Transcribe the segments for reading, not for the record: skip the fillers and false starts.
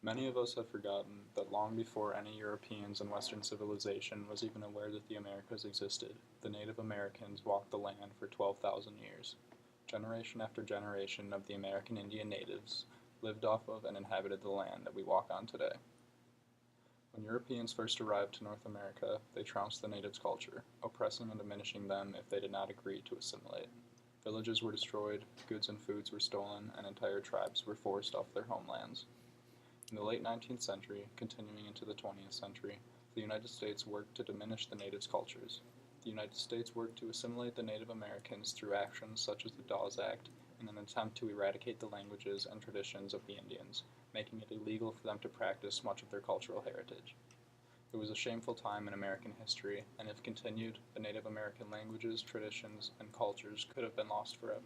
Many of us have forgotten that long before any Europeans in Western civilization was even aware that the Americas existed, the Native Americans walked the land for 12,000 years. Generation after generation of the American Indian natives lived off of and inhabited the land that we walk on today. When Europeans first arrived to North America, they trounced the natives' culture, oppressing and diminishing them if they did not agree to assimilate. Villages were destroyed, goods and foods were stolen, and entire tribes were forced off their homelands. In the late 19th century, continuing into the 20th century, the United States worked to diminish the natives' cultures. The United States worked to assimilate the Native Americans through actions such as the Dawes Act in an attempt to eradicate the languages and traditions of the Indians, making it illegal for them to practice much of their cultural heritage. It was a shameful time in American history, and if continued, the Native American languages, traditions, and cultures could have been lost forever.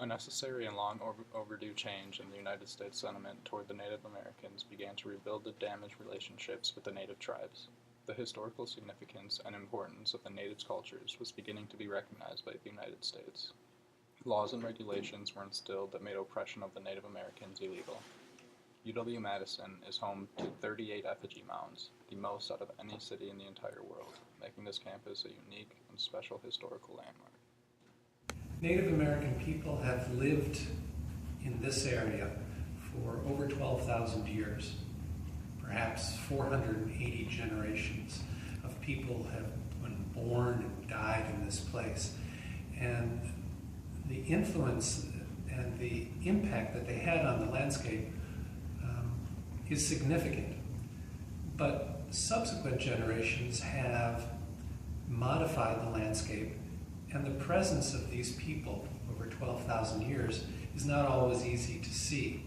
A necessary and long overdue change in the United States sentiment toward the Native Americans began to rebuild the damaged relationships with the native tribes. The historical significance and importance of the natives' cultures was beginning to be recognized by the United States. Laws and regulations were instilled that made oppression of the Native Americans illegal. UW-Madison is home to 38 effigy mounds, the most out of any city in the entire world, making this campus a unique and special historical landmark. Native American people have lived in this area for over 12,000 years. Perhaps 480 generations of people have been born and died in this place. And the influence and the impact that they had on the landscape is significant. But subsequent generations have modified the landscape, and the presence of these people over 12,000 years is not always easy to see.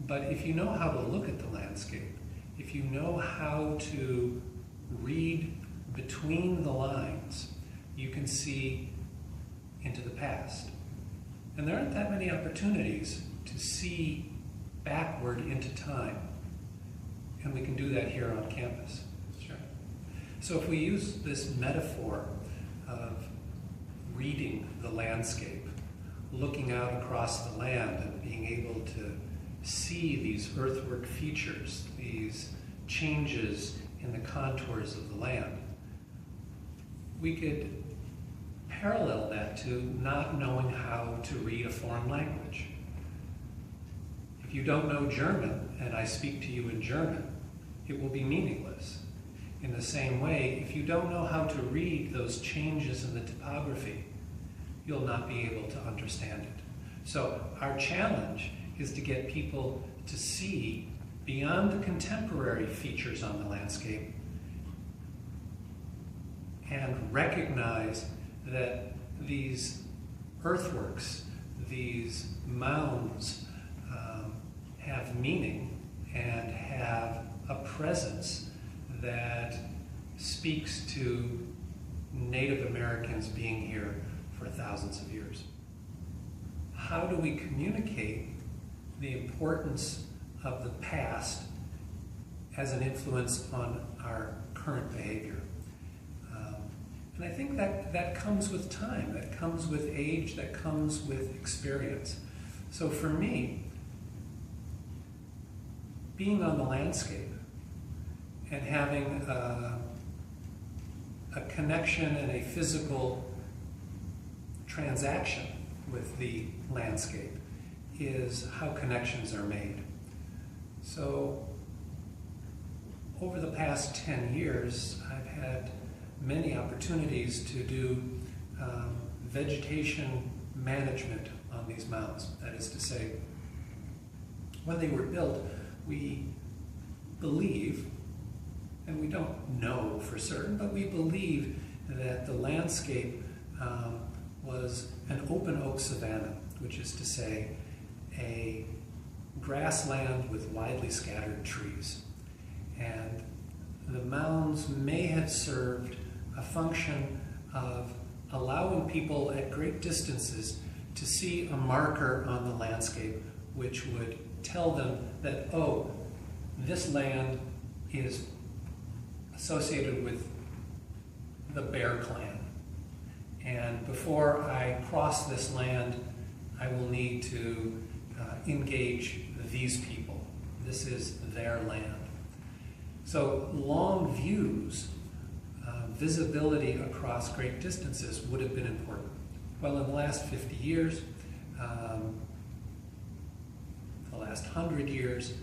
But if you know how to look at the landscape, if you know how to read between the lines, you can see into the past. And there aren't that many opportunities to see backward into time. And we can do that here on campus. Sure. So if we use this metaphor of reading the landscape, looking out across the land and being able to see these earthwork features, these changes in the contours of the land, we could parallel that to not knowing how to read a foreign language. If you don't know German and I speak to you in German, it will be meaningless. In the same way, if you don't know how to read those changes in the topography, you'll not be able to understand it. So our challenge is to get people to see beyond the contemporary features on the landscape and recognize that these earthworks, these mounds, have meaning and have a presence that speaks to Native Americans being here for thousands of years. How do we communicate the importance of the past as an influence on our current behavior? And I think that comes with time, that comes with age, that comes with experience. So for me, being on the landscape and having a connection and a physical transaction with the landscape is how connections are made. So over the past 10 years, I've had many opportunities to do vegetation management on these mounds. That is to say, when they were built, we believe, and we don't know for certain, but we believe that the landscape was an open oak savanna, which is to say a grassland with widely scattered trees. And the mounds may have served a function of allowing people at great distances to see a marker on the landscape which would tell them that, oh, this land is associated with the Bear Clan. And before I cross this land, I will need to engage these people. This is their land. So long views, visibility across great distances would have been important. Well, in the last 50 years, the last 100 years,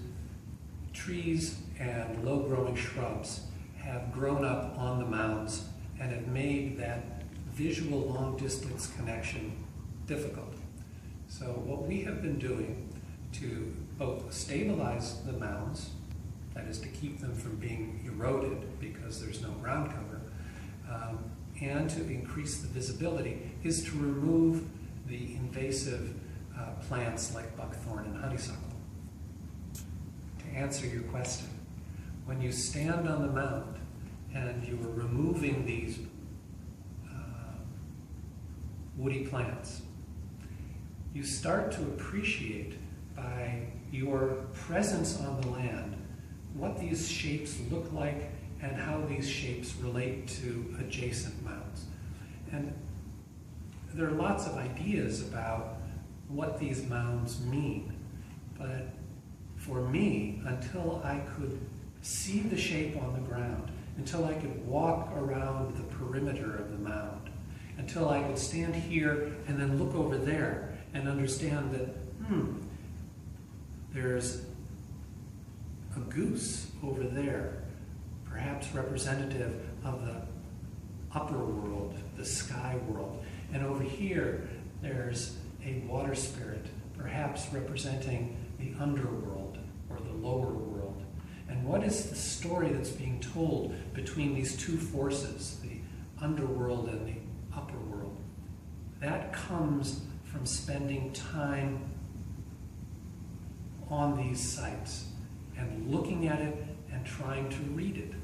trees and low-growing shrubs have grown up on the mounds and have made that visual long-distance connection difficult. So what we have been doing to both stabilize the mounds, that is to keep them from being eroded because there's no ground cover, and to increase the visibility, is to remove the invasive plants like buckthorn and honeysuckle. To answer your question, when you stand on the mound and you are removing these woody plants, you start to appreciate by your presence on the land what these shapes look like and how these shapes relate to adjacent mounds. And there are lots of ideas about what these mounds mean, but for me, until I could see the shape on the ground, until I could walk around the perimeter of the mound, until I could stand here and then look over there and understand that, there's a goose over there, perhaps representative of the upper world, the sky world. And over here, there's a water spirit, perhaps representing the underworld or the lower world. And what is the story that's being told between these two forces, the underworld and the upper world? That comes from spending time on these sites and looking at it and trying to read it.